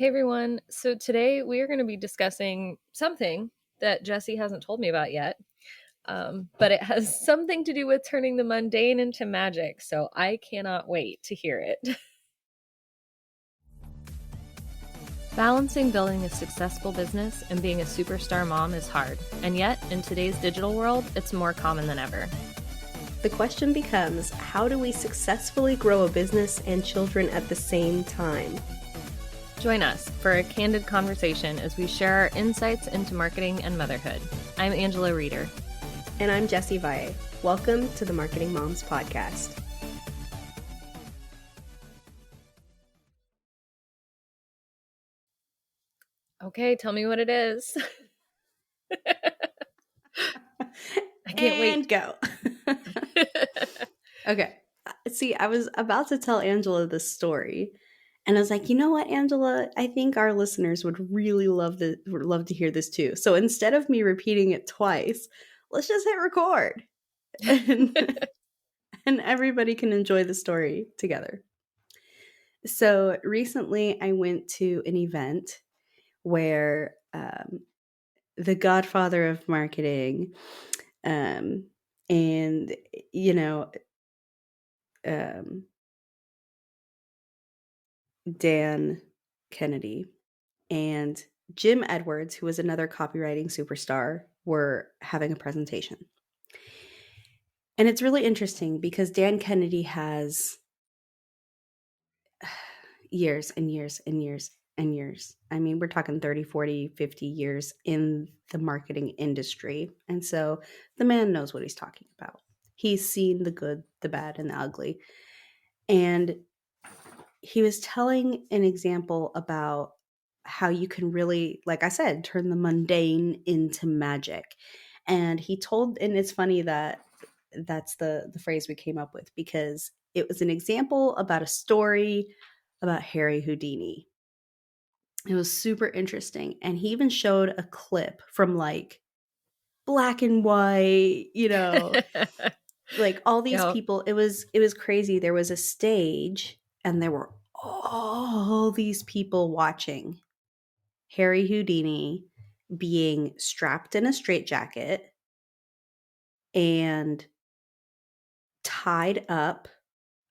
Hey everyone. So today we are going to be discussing something that Jessie hasn't told me about yet. But it has something to do with turning the mundane into magic. So I cannot wait to hear it. Balancing building a successful business and being a superstar mom is hard. And yet, in today's digital world, it's more common than ever. The question becomes, how do we successfully grow a business and children at the same time? Join us for a candid conversation as we share our insights into marketing and motherhood. I'm Angela Reeder. And I'm Jessie Valle. Welcome to the Marketing Moms Podcast. Okay, tell me what it is. I can't wait. And go. Okay. See, I was about to tell Angela this story. And I was like, you know what, Angela? I think our listeners would really love to hear this too. So instead of me repeating it twice, let's just hit record. And everybody can enjoy the story together. So recently I went to an event where the godfather of marketing and, Dan Kennedy and Jim Edwards, who was another copywriting superstar, were having a presentation. And it's really interesting because Dan Kennedy has years and years and years and years. I mean, we're talking 30, 40, 50 years in the marketing industry. And so the man knows what he's talking about. He's seen the good, the bad, and the ugly. And he was telling an example about how you can really, like I said, turn the mundane into magic. And he told, and it's funny that that's the phrase we came up with, because it was an example about a story about Harry Houdini. It was super interesting. And he even showed a clip from like black and white, like all these people. It was crazy. There was a stage and there were all these people watching Harry Houdini being strapped in a straitjacket and tied up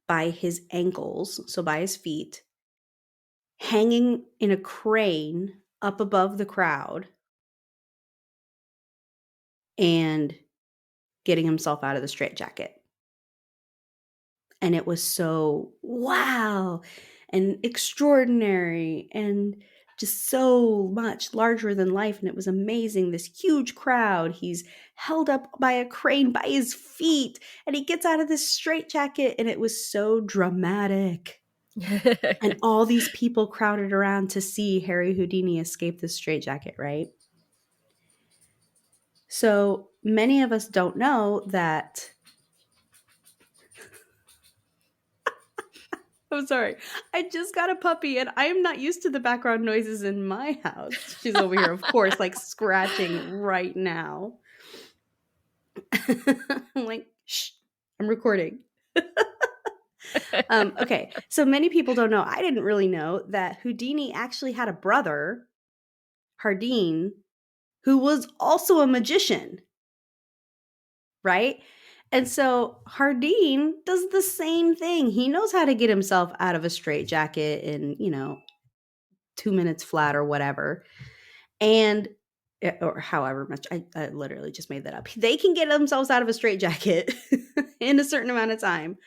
by his ankles, so by his feet, hanging in a crane up above the crowd and getting himself out of the straitjacket. And it was so wow and extraordinary and just so much larger than life. And it was amazing. This huge crowd. He's held up by a crane by his feet and he gets out of this straitjacket. And it was so dramatic. And all these people crowded around to see Harry Houdini escape this straitjacket, right? So many of us don't know that. I'm sorry. I just got a puppy and I am not used to the background noises in my house. She's over here, of course, like scratching right now. I'm like, shh, I'm recording. Okay, so many people don't know. I didn't really know that Houdini actually had a brother, Hardeen, who was also a magician, right? And so Hardeen does the same thing. He knows how to get himself out of a straitjacket in, 2 minutes flat or whatever. And or however much, I literally just made that up. They can get themselves out of a straitjacket in a certain amount of time.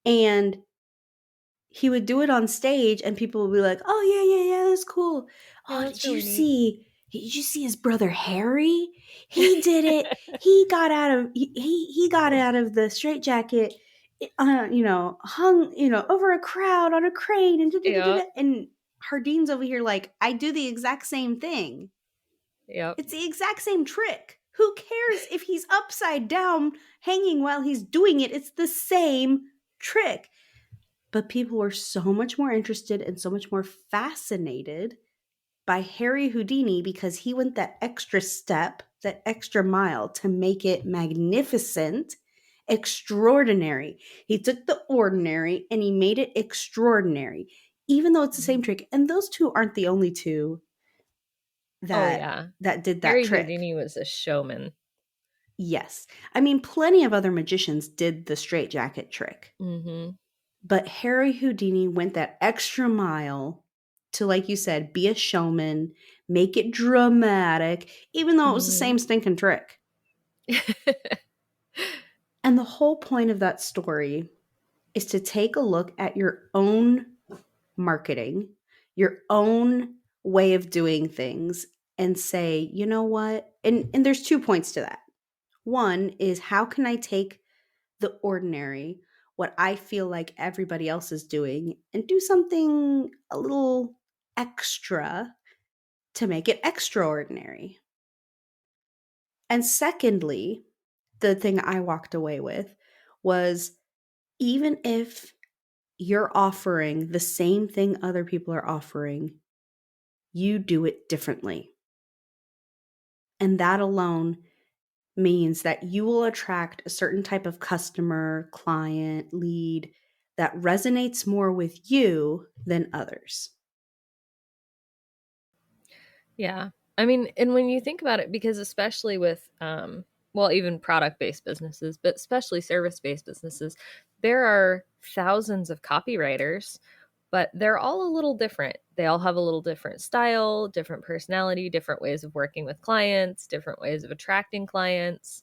And he would do it on stage and people would be like, oh, yeah, that's cool. Oh, did you see his brother Harry? He did it. He got out of the straitjacket, hung, over a crowd on a crane and Hardeen's over here like, I do the exact same thing. Yep. It's the exact same trick. Who cares if he's upside down hanging while he's doing it? It's the same trick. But people were so much more interested and so much more fascinated by Harry Houdini because he went that extra step, that extra mile to make it magnificent, extraordinary. He took the ordinary and he made it extraordinary. even though it's the same trick. And those two aren't the only two Oh that yeah. did that Harry trick. Houdini was a showman. Yes. I mean, plenty of other magicians did the straitjacket trick. Mhm. But Harry Houdini went that extra mile to, like you said, be a showman, make it dramatic, even though it was the Mhm. same stinking trick. And the whole point of that story is to take a look at your own marketing, your own way of doing things, and say, you know what? And there's 2 points to that. One is, how can I take the ordinary, what I feel like everybody else is doing, and do something a little extra to make it extraordinary? And secondly, the thing I walked away with was, even if you're offering the same thing other people are offering, you do it differently. And that alone means that you will attract a certain type of customer, client, lead that resonates more with you than others. Yeah. I mean, and when you think about it, because especially with, well, even product based businesses, but especially service based businesses, there are thousands of copywriters, but they're all a little different. They all have a little different style, different personality, different ways of working with clients, different ways of attracting clients.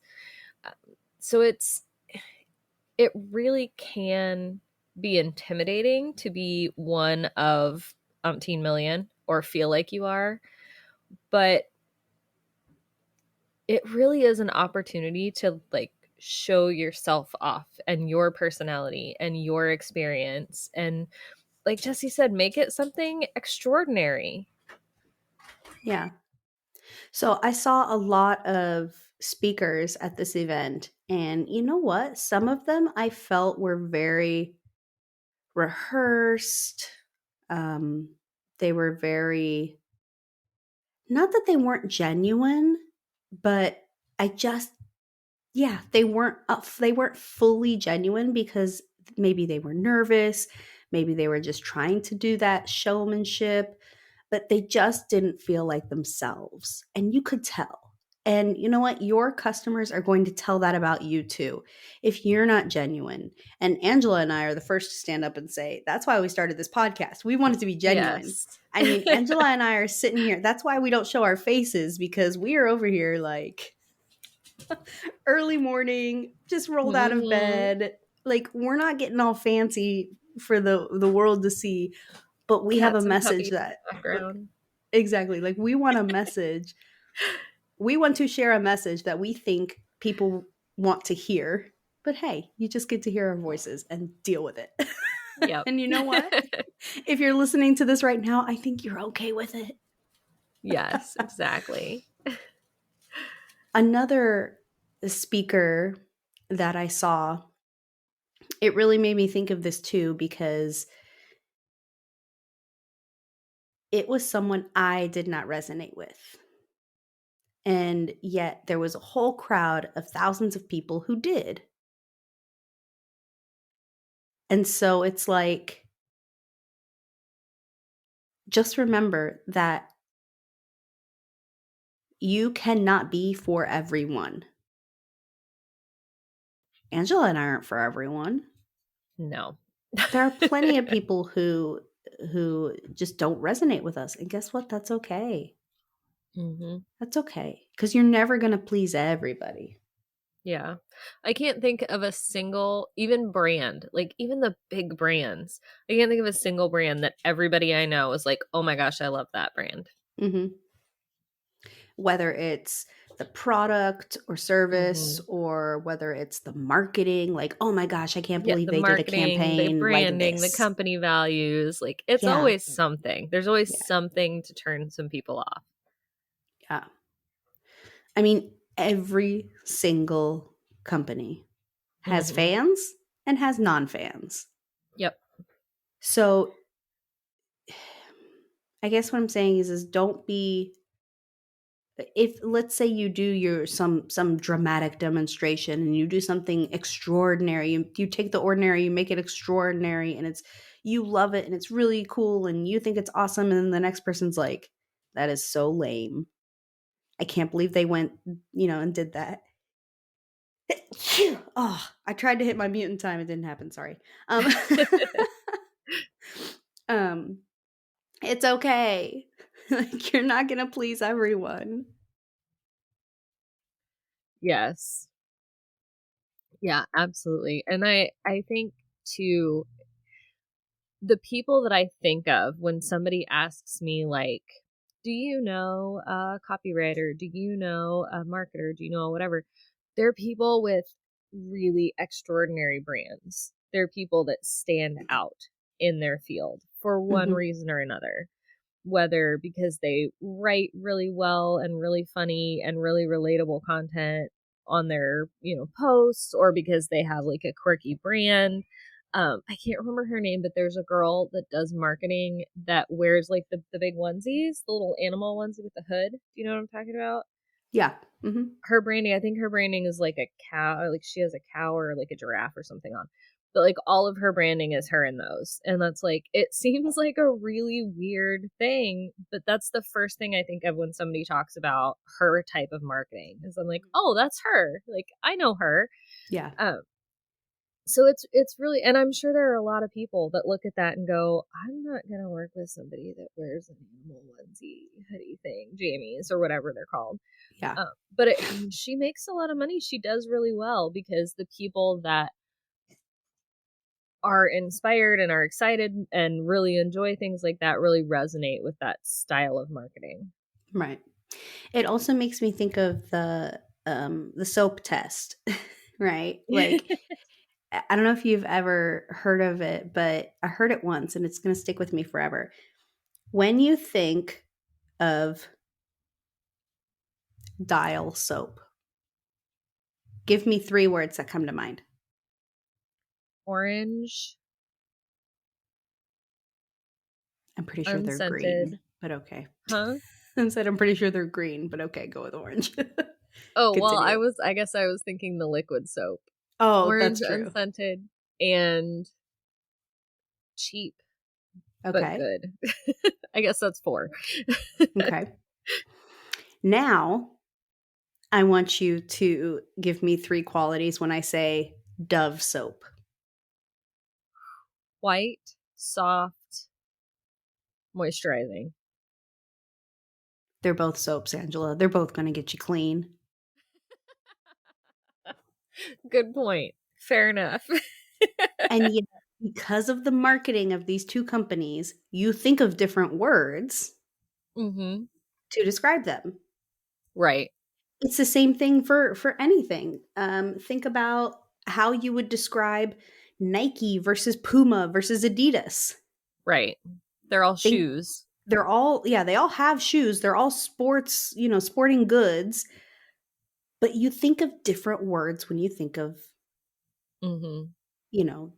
Uh, So it really can be intimidating to be one of umpteen million or feel like you are. But it really is an opportunity to like show yourself off and your personality and your experience, and like Jesse said, make it something extraordinary. Yeah. So I saw a lot of speakers at this event, and you know what? Some of them I felt were very rehearsed. Um, they were very, not that they weren't genuine, but I just, yeah, they weren't fully genuine, because maybe they were nervous, maybe they were just trying to do that showmanship, but they just didn't feel like themselves, and you could tell. And you know what? Your customers are going to tell that about you too, if you're not genuine. And Angela and I are the first to stand up and say, that's why we started this podcast. We wanted to be genuine. Yes. I mean, Angela and I are sitting here. That's why we don't show our faces, because we are over here like early morning, just rolled out of Hmm. bed. Like, we're not getting all fancy for the world to see, but we have a Cats and message puppies that, in the background. exactly, like, we want a message. We want to share a message that we think people want to hear. But hey, you just get to hear our voices and deal with it. Yep. And you know what? If you're listening to this right now, I think you're okay with it. Yes, exactly. Another speaker that I saw, it really made me think of this too, because it was someone I did not resonate with. And yet there was a whole crowd of thousands of people who did. And so it's like, just remember that you cannot be for everyone. Angela and I aren't for everyone. No. There are plenty of people who just don't resonate with us. And guess what? That's okay. Hmm. That's okay. Because you're never going to please everybody. Yeah. I can't think of a single, even brand, like even the big brands. I can't think of a single brand that everybody I know is like, oh my gosh, I love that brand. Hmm. Whether it's the product or service, Hmm. or whether it's the marketing, like, oh my gosh, I can't Yeah, believe the they did a marketing, the campaign like branding, the this. company values, like it's Yeah. always something. There's always Yeah. something to turn some people off. Yeah. I mean, every single company has Hmm. fans and has non-fans. Yep. So I guess what I'm saying is don't be If let's say you do your some dramatic demonstration and you do something extraordinary, you take the ordinary, you make it extraordinary, and it's you love it and it's really cool and you think it's awesome, and then the next person's like, that is so lame. I can't believe they went, and did that. Oh, I tried to hit my mute in time. It didn't happen. Sorry. Um, um, it's okay. Like, you're not gonna please everyone. Yes. Yeah, absolutely. And I think too, the people that I think of when somebody asks me like, do you know a copywriter? Do you know a marketer? Do you know whatever? They're people with really extraordinary brands. They're people that stand out in their field for one Mhm. reason or another, whether because they write really well and really funny and really relatable content on their, posts, or because they have like a quirky brand. I can't remember her name, but there's a girl that does marketing that wears like the big onesies, the little animal onesie with the hood. Do you know what I'm talking about? Yeah. Mhm. Her branding, I think her branding is like a cow, like she has a cow or like a giraffe or something on. But like all of her branding is her in those. And that's like, it seems like a really weird thing, but that's the first thing I think of when somebody talks about her type of marketing. Is I'm like, oh, that's her. Like I know her. Yeah. Um, so it's really, and I'm sure there are a lot of people that look at that and go, I'm not gonna work with somebody that wears an animal onesie hoodie thing, jammies or whatever they're called. Yeah. But I mean, she makes a lot of money. She does really well because the people that are inspired and are excited and really enjoy things like that really resonate with that style of marketing. Right. It also makes me think of the soap test, right? Like, I don't know if you've ever heard of it, but I heard it once and it's going to stick with me forever. When you think of Dial soap, give me 3 words that come to mind. Orange, I'm pretty sure they're green, unscented, but okay. huh? I said I'm pretty sure they're green, but okay, go with orange. Oh, well, Continue. I guess I was thinking the liquid soap. Oh, Orange, that's true. unscented, and cheap, but Okay. good. I guess that's 4. Okay. Now, I want you to give me 3 qualities when I say Dove soap. White, soft, moisturizing. They're both soaps, Angela. They're both going to get you clean. Good point. Fair enough. And yet, because of the marketing of these 2 companies, you think of different words Mm-hmm. to describe them. Right. It's the same thing for anything. Think about how you would describe Nike versus Puma versus Adidas. Right. They're all Think shoes. they're all yeah, they all have shoes. They're all sports, sporting goods, but you think of different words when you think of, Mm-hmm.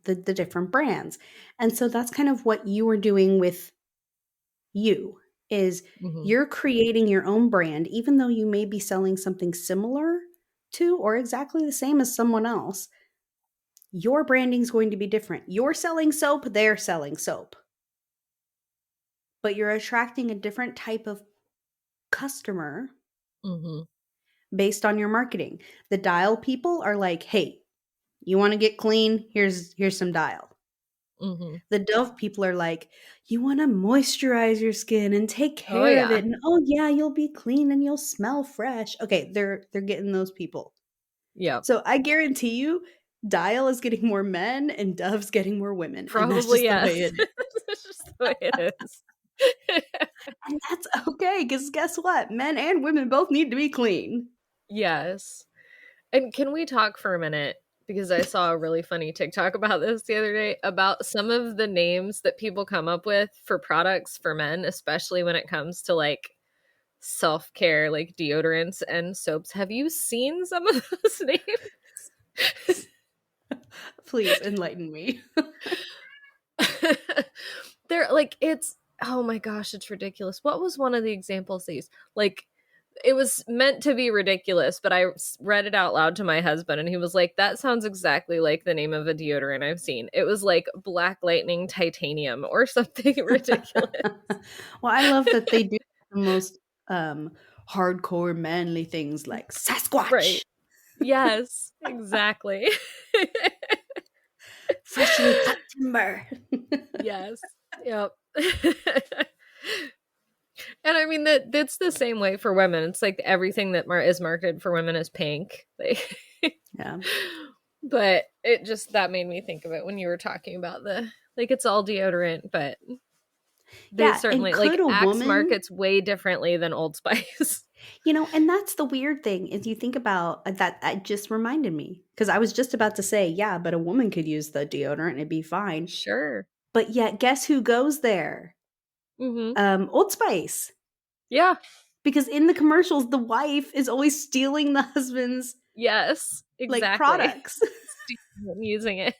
the different brands. And so that's kind of what you are doing with you is Mm-hmm. you're creating your own brand even though you may be selling something similar to or exactly the same as someone else. Your branding is going to be different. You're selling soap, they're selling soap. But you're attracting a different type of customer Mm-hmm. based on your marketing. The Dial people are like, "Hey, you want to get clean? Here's some Dial." Mm-hmm. The Dove people are like, "You want to moisturize your skin and take Oh care of yeah. it, and oh yeah, you'll be clean and you'll smell fresh." Okay, they're getting those people. Yep. So I guarantee you, Dial is getting more men and Dove's getting more women, and that's Probably just the way yes. it is. That's just the way it is. And that's okay, because guess what? Men and women both need to be clean. Yes. And can we talk for a minute? Because I saw a really funny TikTok about this the other day about some of the names that people come up with for products for men, especially when it comes to like self care, like deodorants and soaps. Have you seen some of those names? Please enlighten me. They're like, it's, oh my gosh, it's ridiculous. What was one of the examples they used? Like, It was meant to be ridiculous, but I read it out loud to my husband and he was like, that sounds exactly like the name of a deodorant I've seen. It was like Black Lightning Titanium or something ridiculous. Well, I love that they do the most hardcore manly things like Sasquatch, Right. Yes, exactly. freshly cut timber. Yes. Yep. And I mean that's the same way for women. It's like everything that is marketed for women is pink. Like, Yeah. but it just that made me think of it when you were talking about the like it's all deodorant, but they Yeah, and certainly like could a Axe woman, markets way differently than Old Spice. and that's the weird thing is you think about that. It just reminded me because I was just about to say, yeah, but a woman could use the deodorant and it'd be fine. Sure. But yet, guess who goes there? Mm-hmm. Old Spice. Yeah. Because in the commercials, the wife is always stealing the husband's Yes. like Exactly. products. Using it.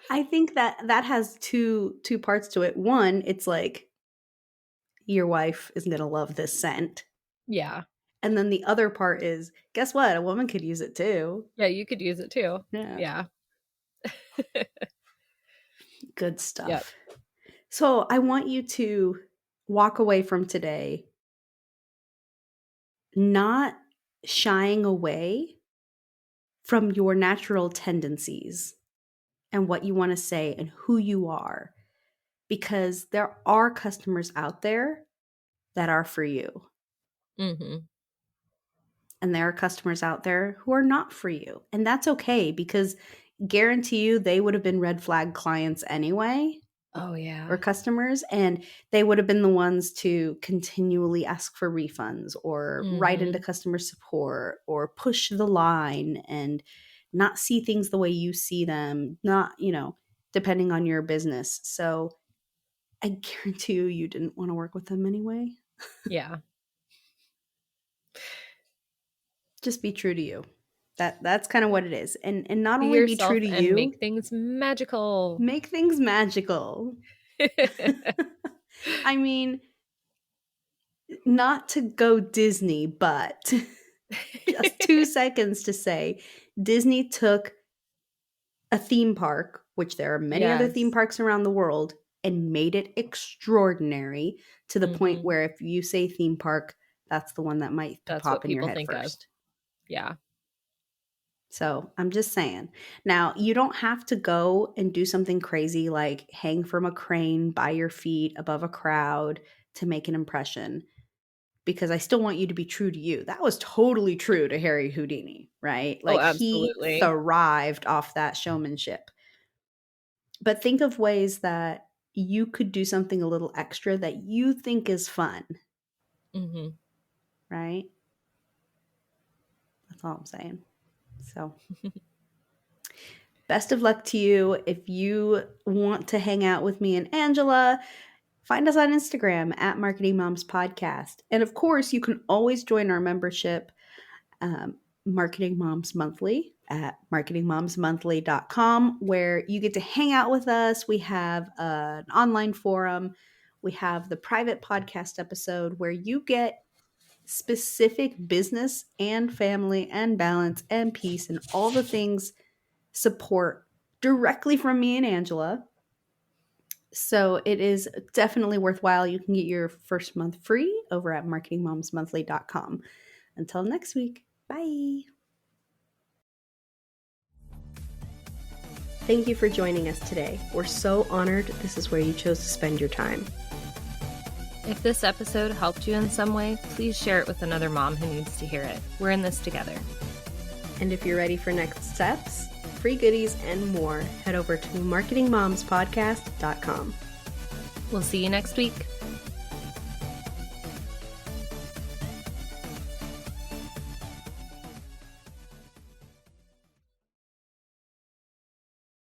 I think that has two parts to it. One, it's like your wife is going to love this scent. Yeah. And then the other part is, guess what? A woman could use it too. Yeah, you could use it too. Yeah. Yeah. Good stuff. Yep. So I want you to walk away from today not shying away from your natural tendencies and what you want to say and who you are, because there are customers out there that are for you. Mm-hmm. And there are customers out there who are not for you. And that's okay, because guarantee you they would have been red flag clients anyway. Oh yeah. Or customers, and they would have been the ones to continually ask for refunds or write into customer support or push the line and not see things the way you see them, not, depending on your business. So I guarantee you didn't want to work with them anyway. Yeah. Just be true to you. That's kind of what it is. And not Be only be yourself true to and you, make things magical. make things magical. I mean, not to go Disney, but just 2 seconds to say Disney took a theme park, which there are many other theme Yes. parks around the world, and made it extraordinary to the point Mhm. where if you say theme park, that's the one that might That's pop what in your people head think of. first. Yeah. So I'm just saying. Now, you don't have to go and do something crazy like hang from a crane by your feet above a crowd to make an impression, because I still want you to be true to you. That was totally true to Harry Houdini, right? Oh, Like he absolutely. thrived off that showmanship. But think of ways that you could do something a little extra that you think is fun, Mm-hmm. right? That's all I'm saying. So best of luck to you. If you want to hang out with me and Angela, find us on Instagram at Marketing Moms Podcast. And of course, you can always join our membership, Marketing Moms Monthly, at marketingmomsmonthly.com, where you get to hang out with us. We have an online forum. We have the private podcast episode where you get specific business and family and balance and peace and all the things support directly from me and Angela. So it is definitely worthwhile. You can get your first month free over at marketingmomsmonthly.com. Until next week, bye. Thank you for joining us today. We're so honored this is where you chose to spend your time. If this episode helped you in some way, please share it with another mom who needs to hear it. We're in this together. And if you're ready for next steps, free goodies, and more, head over to marketingmomspodcast.com. We'll see you next week.